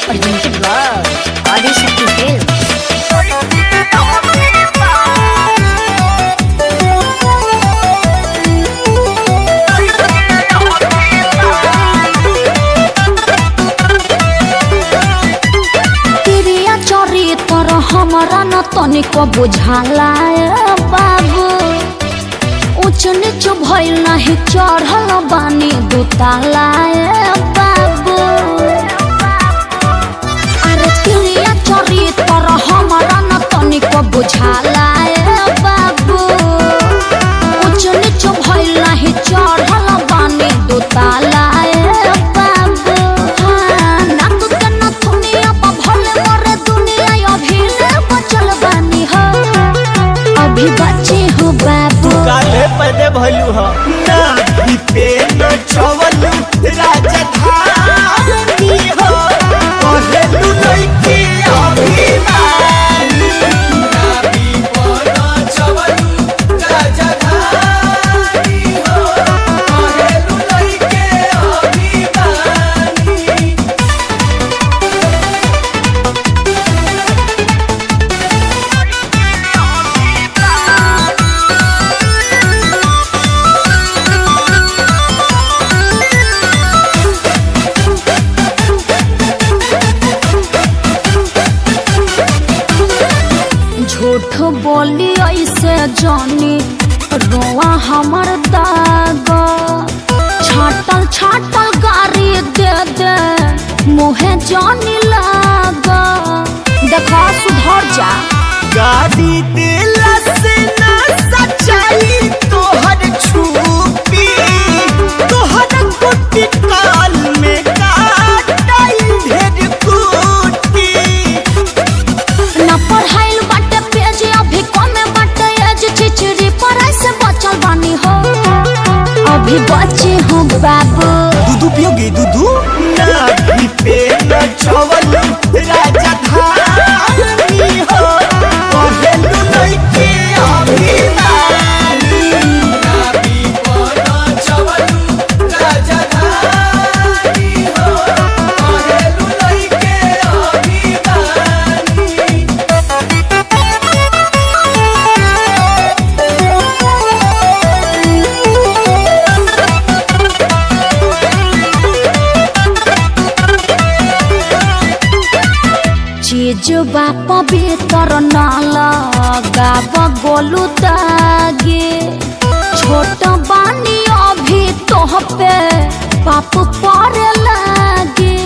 Presented by Adishakti Films. चरित्र हमारा न तनिक बुझाला बाबू, ऊंच नीच भइल नहीं चढ़ल बानी दुताला बाबू। अरे तिरिया चरित्र हमारा न तनिक बुझाला बाबू, ऊंच नीच भइल नहीं चढ़ल बानी दुताला बाबू। हाँ नाक के नथुनिया पर भले मरे दुनिया बचल बानी हो, अभी बच्चे हो बाबू। काले पदे भलू हो ना भी पे न चवलू राजधानी हो, कहलू लइकी अभिमानी ना भी न चवलू राजधानी हो, कहलू लइकी अभिमानी। झूठ बोली ऐसे जानी रोआ हमर दाग, छाटल छाटल गारी दे दे मुहे जानी लाग। देखा सुधर जा गाड़ी दिला से ना सच्चाई तोहर छुपी, तोहर कुटी काल में काटाई ढेर कुटी। न पढ़ाइल बाटे पेज अभी कमे बाटे एज, चिचरी पर ऐसे बचल बानी हो, अभी बच्चे हो बाबू। दूधू पियोगे दूधू ना भी पे न चवलू राजधानी हो, कहलू लइकी अभिमानी ना भी न चवलू राजधानी हो, कहलू लइकी अभिमानी। चीज बाप भीतर न लगाव गोलू दागे, छोट बानी अभी तोह पे पाप पड़े लागे।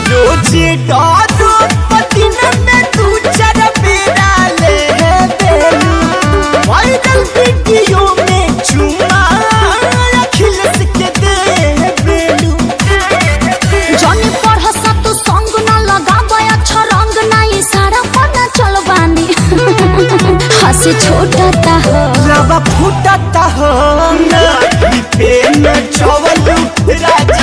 रोजे डालो पतिन में तू चर बेरा ले बेलू, वायरल वीडियो में चुमा अखिलेश के दे बेलू। जनी पढ़ तू संग न लगाव अच्छा रंग नहीं सारा पढ़ना चल बानी हंसी छोटता हो रवा फूटता हो ना भी पे न चवलू राज